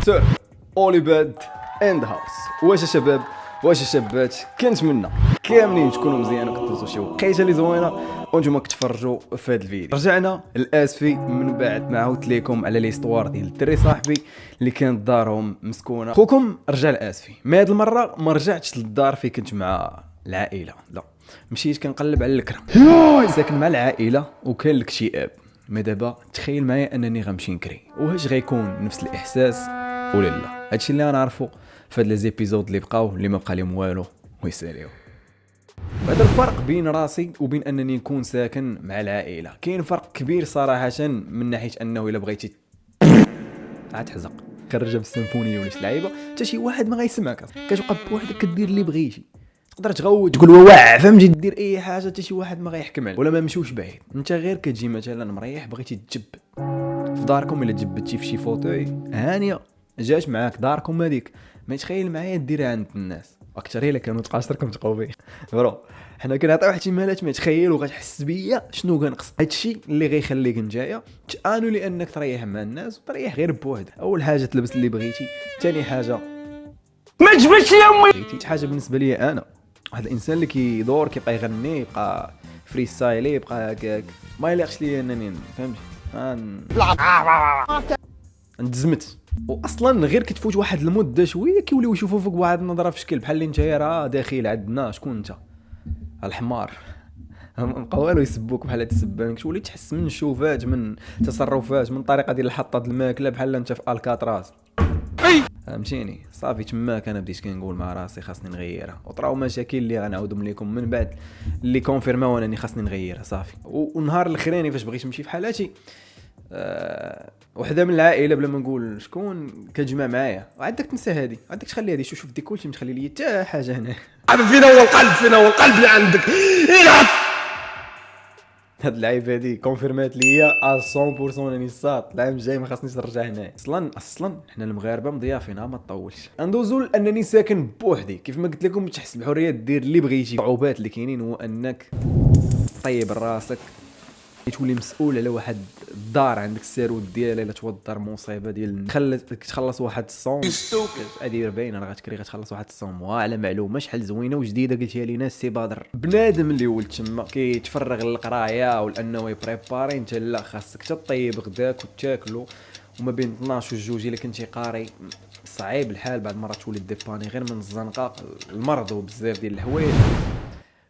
سير اولي باد اند هاوس. واش يا شباب، واش يا شابات، كنتمنى كاملين تكونوا مزيان وكدوزوا شي وقيته اللي زوينه وانتم كتفرجوا في هذا الفيديو. رجعنا للاسفي من بعد ما عاودت لكم على ليستوار ديال الدري صاحبي اللي كانت دارهم مسكونه. خوكم رجع للاسفي، ما هاد المره ما رجعتش للدار فين كنت مع العائله، لا مشيت كنقلب على الكرة ساكن مع العائله وكان الاكتئاب. ما دابا تخيل معايا انني غنمشي نكري، واش غيكون نفس الاحساس ولا لا؟ هادشي اللي غنعرفو في هاد لي زيبيزود اللي بقاو اللي ما بقى لهم والو ويساليو. هذا الفرق بين راسي وبين انني نكون ساكن مع العائله، كاين فرق كبير صراحه من ناحيه انه الا بغيتي تحزق خرجها بالسيمفونيه ولا شي لعيبه حتى شي واحد ما غيسمعك، كتبقى بوحدك كدير اللي بغيتي، تقدر تغوت تقول واع فهمتي، دير اي حاجه حتى شي واحد ما غيحكم عليك ولا ما مشوش بعيد. انت غير كتجي مثلا مريح بغيتي تجبد في داركم، الا جبدتي في شي فوتوي هانيه جاش معاك داركم هذيك، ما تخيل معايا ديرها عند الناس اكثر الا كانوا تقاشركم تقوبي برو. حنا كنعطيو احتمالات، ما تخيل وغتحس بيا شنو كنقصد. هادشي اللي غيخليك نتايا تانو لانك تريح مع الناس وتريح غير بوحدك. اول حاجه تلبس اللي بغيتي، ثاني حاجه ما جبتش يا امي. شي حاجه بالنسبه لي انا، واحد الانسان اللي كيدور كيبقى يغني يبقى فري ستايل يبقى هكاك، ما يليقش لي انني فهمتي ندزمت. واصلا غير كتفوت واحد المده شويه كيوليو يشوفوا فيك واحد النظره في شكل بحال اللي انت راه داخل عندنا شكون انت الحمار، مابقى والو يسبوك بحال هاد السبان، كتولي تحس من الشوفات من تصرفات من طريقه ديال الحطه د الماكله بحال انت في الكاتراز فهمتيني. صافي تماك انا بديت كنقول مع راسي خاصني نغيرها، وطراو مشاكل اللي غنعاودهم لكم من بعد اللي كونفيرماو انني خاصني نغيرها صافي. والنهار الاخراني فاش بغيت نمشي في حالاتي وحده من العائله بلا ما نقول شكون كتجمع معايا، وعندك تنسى هذه، عندك تخلي هذه، شوف ديك كلشي متخلي لي حتى حاجه هنا. فينا هو القلب، فينا هو القلب اللي عندك. هاد اللعيبه هادي كونفيرمات ليا 100% انني صاد العام الجاي ما خاصنيش نرجع هنا. اصلا حنا المغاربه مضيافين ما تطولش. ندوزو لانني ساكن بوحدي، كيف ما قلت لكم تحس بالحريه دير اللي بغيتي. الصعوبات اللي كاينين هو انك طيب راسك، تولي مسؤول على واحد الدار، عندك السيرود ديالها الا توضر مصيبه ديال تخلص واحد الصوم هذه باينه راه غتكري غتخلص واحد الصوم. وعلى معلومه شحال زوينه وجديده قلتيها لينا السي بدر، بنادم اللي ولد تما كيتفرغ للقرايه ولانه يبريباري، انت لا خاصك تطيب غداك وتاكلو، وما بين 12 و2 الا كنتي قاري صعيب الحال بعد مرات تولي ديباني غير من الزنقه المرض وبزاف ديال الحوايج.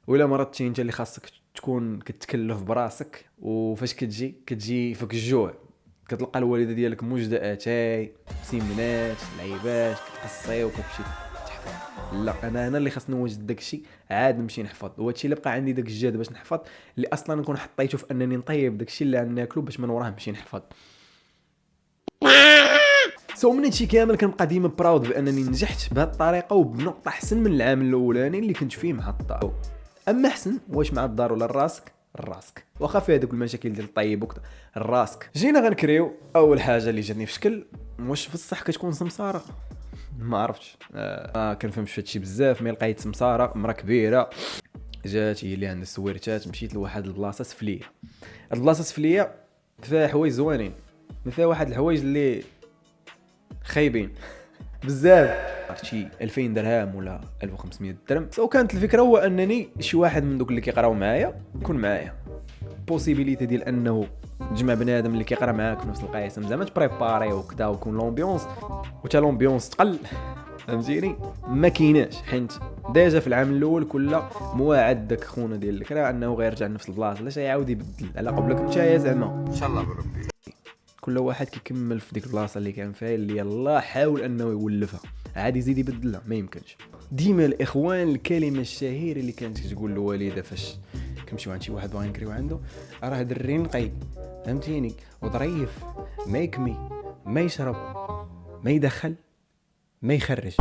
ولا مرضتي انت اللي خاصك تكون كتكلف براسك، وفاش كتجي فيك الجوع كتلقى الوالده ديالك موجده اتاي سيمنات لعيبات كتقصي وكتمشي تحفظ. لا انا اللي خاصني نوجد داكشي عاد نمشي نحفظ، وهادشي اللي بقى عندي داك الجهد باش نحفظ اللي اصلا نكون حطيته في انني نطيب داكشي اللي عندنا ناكلو باش من وراه نمشي نحفظ. من هادشي كامل كنبقى ديما براود بانني نجحت بهذه الطريقه وبنقطه احسن من العام الاولاني اللي كنت فيه مع الدار. اما حسن واش مع الدار ولا الراسك واخا فيها دوك المشاكل ديال الطيب وكذا الراسك. جينا غنكريو. اول حاجه اللي جاتني في شكل، واش في الصح كتكون سمساره؟ ما عرفتش ما كنفهمش في هادشي بزاف. مي لقيت سمساره مرا كبيره جات هي اللي عندها السويرتات، مشيت لواحد البلاصه سفليه. هاد البلاصه سفليه فيها حوايج زوينين، ما فيها واحد الحوايج اللي خايبين بزاف، شي 2000 درهم ولا 1500 درهم. وكانت الفكره هو انني شي واحد من دوك اللي كيقراو معايا يكون معايا، بوسيبيليتي ديال انه تجمع بنادم اللي كيقرا معاك في نفس القسم زعما تبريباري وكذا ويكون لومبيونس وتا لومبيونس تقل فهمتيني ما كايناش، حيت ديجا في العام الاول كل مواعد داك خونا ديال الكرا انه غيرجع لنفس البلاصه لاش غيعاود يبدل على قبلك نتايا زعما ان شاء الله بربي. كل واحد كيكمل في ديك البلاصه اللي كان فيها اللي يلاه حاول انه يولفها عادي يزيد يبدلها ما يمكنش. ديما الاخوان الكلمه الشهيره اللي كانت تقول الوالده فاش كنمشيو عند شي واحد باغي نكريو عنده، راه دري نقي فهمتيني وظريف ما يكمي ما يشرب ما يدخل ما يخرج.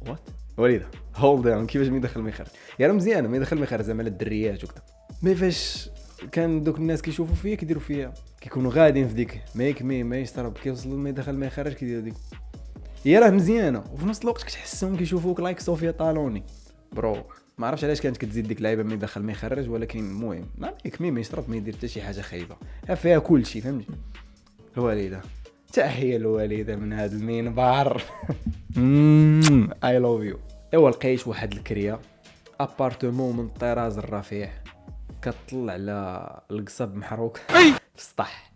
وات وليده هولد داون كيفاش ما يدخل ما يخرج؟ يا راه مزيانه ما يدخل ما يخرج زعما الدريات وكذا. مي فاش كان دوك الناس كيشوفوا فيا كيديروا فيا كيكونوا غاديين في ديك ما يكمي ما يشرب كيوصلوا ما يدخل ما يخرج كيديروا ديك هي راه مزيانه، وفي نفس الوقت كتحسهم كيشوفوك لايك صوفيا طالوني برو. ما عرفتش علاش كانت كتزيد ديك اللعيبه ما يدخل ما يخرج، ولكن المهم ما يكمي ما يشرب ما يدير حتى شي حاجه خايبه فيها كلشي فهمتي. الوالده. تحيه الوالده من هذا المنبر. اي لوف يو. ايوا لقيت واحد الكريه ابارتمون من الطراز الرفيع كتطلع على القصب محروق في السطح.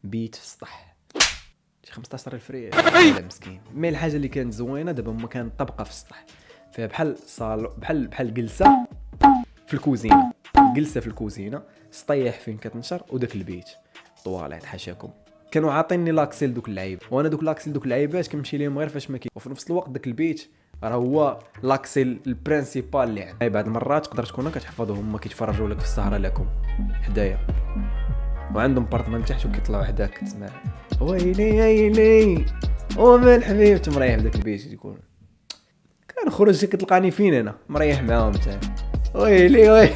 بيت في السطح شي 15,000 ريال ولا مسكين. مي الحاجه اللي كانت زوينه دابا هما كانت طبقه في السطح فيها بحال صالو بحال جلسه في الكوزينه. جلسه في الكوزينه سطيح فين كتنشر وداك البيت طواليت حاشاكم. كانوا عاطيني لاكسي لدوك اللعيب وانا دوك لاكسي لدوك اللعيبات كنمشي ليهم غير فاش ما كاين. وفي نفس الوقت داك البيت راه هو لاكسي البرينسيبال اللي عندي. بعض المرات تقدر تكون كتحفظهم هما كيتفرجوا لك في السهره لكم حدايا وعندهم بارتمان تحت وكيطلعوا حداك كتسمع ويلي ومن الحبيب تمريح بداك البيت. يكون كنخرج كتلقاني فين انا مريح معاهم حتى ويلي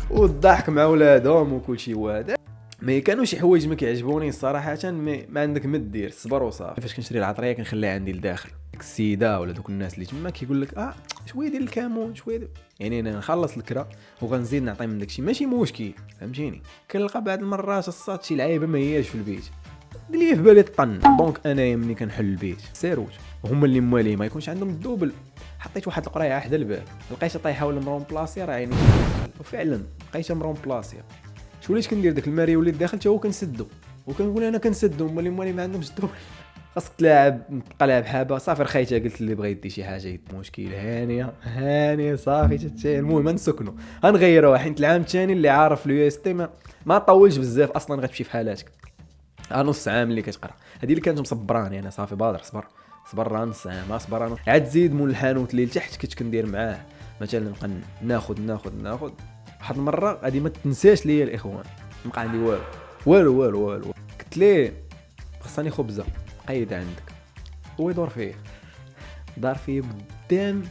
والضحك مع ولادهم وكل شيء واحد. ما كانوا شي حوايج ما كيعجبوني صراحه ما عندك ما دير الصبر وصافي. فاش كنشري العطريه كنخليها عندي لداخل ديك السيده ولا دوك الناس اللي تما كيقول لك شويه ديال الكمون شويه يعني انا نخلص الكرا وغنزيد نعطي من داكشي ماشي مشكل فهمتيني. كنلقى بعض المرات الصات شي لعيبه ما هياش في البيت اللي في بالي الطن. دونك انايا ملي كنحل البيت سيروت وهما اللي موالين ما يكونش عندهم الدوبل. حطيت واحد القريعه حدا الباب لقيتها طايحه ولا مرون بلاصي راه يعني وفعلا لقيتها مرون بلاصي. شو وليت كندير داك الماري وليت داخل حتى هو كنسدو وكنقول انا كنسدو هما اللي موالين ما عندهمش الدوبل. خاصك تلاعب نبقى لاعب حابه صافي رخيتها قلت اللي بغى يدي شي حاجه يد مشكل هانيه صافي تتشال. المهم نسكنوا غنغيروها حيت العام الثاني اللي عارف اليو اس تي ما طولش بزاف اصلا غتمشي في حالاتك. نص عام اللي كتقرا هذه اللي كانت مصبراني انا صافي بادر صبر راه نص عام اصبر انا عاد زيد مول الحانوت اللي لتحت كنت كندير معاه مثلا نبقى ناخذ واحد المره غادي ما تنساش ليا الاخوان نبقى عندي والو قلت ليه خصني خبزه قيد عندك هو يدور فيه دار فيه قدام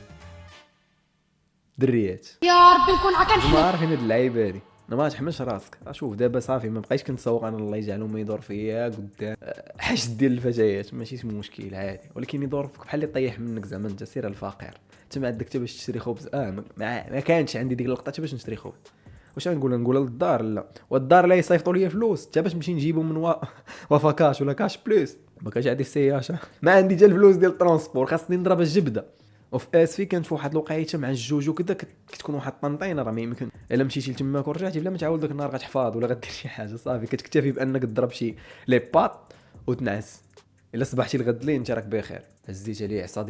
دريات يا ربي نكون عا ما عارفين هاد اللعيبه هادي. انا ما تحملش راسك شوف دابا صافي ما بقيتش كنتسوق انا الله يجعله ما يدور فيا قدام حاجه ديال الفتيات ماشي مشكل عادي ولكن يدور فيك بحال اللي طيح منك زعما انت سير الفقير انت ما عندك حتى باش تشري خبز ما كانش عندي ديك اللقطه حتى باش نشري خبز. واش نقول للدار لا والدار لا يصيفطوا لي فلوس حتى باش نمشي نجيبهم من وفاكاش ولا كاش بلوس ما كانش عندي السياشه ما عندي حتى الفلوس ديال الترونسبور خاصني نضرب الجبده. وفي اسفي كانت في واحد الوقيته مع الجوج وكذا كتكون واحد الطنطينه راه ما يمكن الا مشيتي لتماك ورجعتي بلا ما تعاود داك النهار غتحفاظ ولا غدير شي حاجه صافي كتكتفي بانك تضرب شي لي بات وتنعس. الا صبحتي الغد لين انت راك بخير. هزيت عليه عصا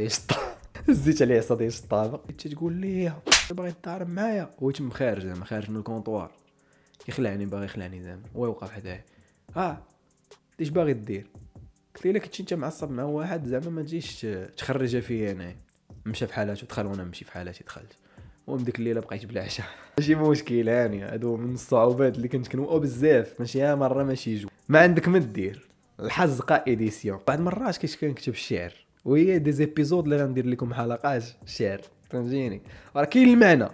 ديال الطابق انت تقول لي باغي تضارب معايا هو تم خارج زعما خارج من الكونطوار باغي يخلعني زعما هو يوقف حداه ايش باغي دير. قلت لي كنتي انت معصب مع واحد زعما ما تجيش تخرجها فيا انا. مشى في حالاتو دخل وانا نمشي في حالاتي دخلت. المهم ديك الليله بقيت بلا عشاء ماشي مشكل هاني هادو من الصعوبات اللي كنت كنوقو بزاف ماشي مره ماشي جوج ما عندك ما دير. الحظ قائديسيون. بعض المرات كنكتب الشعر وهي دي زيبيزود اللي غندير لكم حلقات الشعر فهمتيني راه كاين المعنى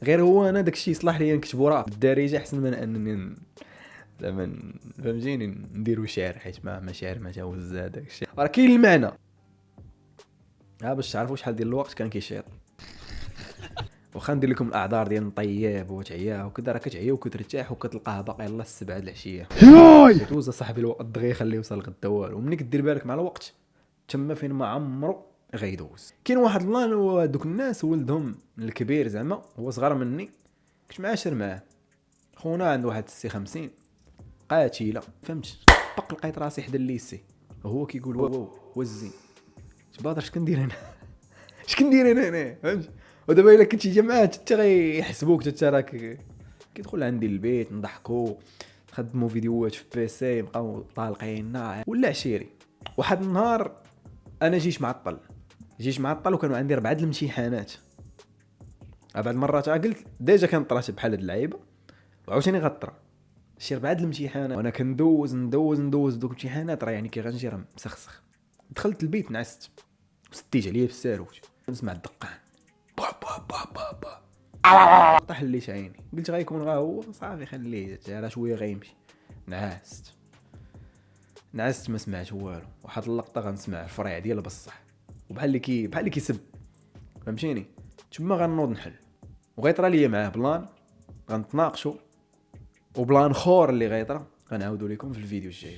غير هو انا داكشي يصلح ليا نكتبو راه بالدارجه احسن من انني زعما فهمتيني نديرو شعر حيت ما شعر ما جاوز زاد داكشي راه كاين المعنى. باش تعرفوا شحال ديال الوقت كان كيشيط واخا ندير لكم الاعذار ديال نطيب وتعيا وكذا راه كتعيا وكترتاح وكتلقاه باقي يلاه السبعة د العشيه دوز صاحبي الوقت دغيا خليه يوصل غدا والو. وملي كدير بالك مع الوقت تما فين ما عمرو غيدوز. كاين واحد الله هو دوك الناس ولدهم الكبير زعما هو صغر مني كنت معاشر معاه خونا عنده واحد 50 قاتيله فهمت لقيت راسي حدا الليسي وهو كيقول واو وزين تبادر اش كندير انا فهمت. ودابا الا كنتي جماعه حتى غيحسبوك حتى راك كيدخل عندي البيت نضحكوا نخدموا فيديوهات في بيسي نبقاو طالقين ولا عشيري. واحد النهار انا جيت معطل وكانوا عندي 4 الامتحانات. بعد المرات قلت ديجا كان طرات بحال هاد اللعيبه وعاوتاني غطرا شي 4 الامتحانات وانا كندوز دوك الامتحانات راه يعني كي غنجي راه مسخسخ. دخلت البيت نعست وستيت عليا بالساروت نسمع الدقان طاح لي عيني قلت غيكون هو صافي خليه راه شويه غيمشي. نعست ما سمعت والو. واحد اللقطه غنسمع الفريع ديال بصح وبحال اللي كيسب فهمتيني. تما غنوض نحل وغيطرى ليا معاه بلان غنتناقشوا وبلان خور اللي غيطرى غنعاودوا لكم في الفيديو الجاي.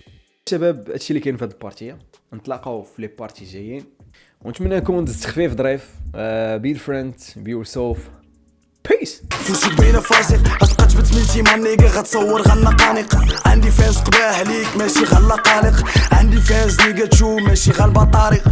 شباب هادشي اللي كاين في هاد البارتيه، نتلاقاو في لي بارتي جايين، ونتمنى نكون دزت خفيف ظريف. بي فريند بي يور سيلف بيس. فوسك بين فاسق غتبقى تبت ملتي مانيكا غتصور غنقانق. عندي فاز قباح ليك ماشي غلا قالق، عندي فاز نيكاتشو ماشي غالبطاريق.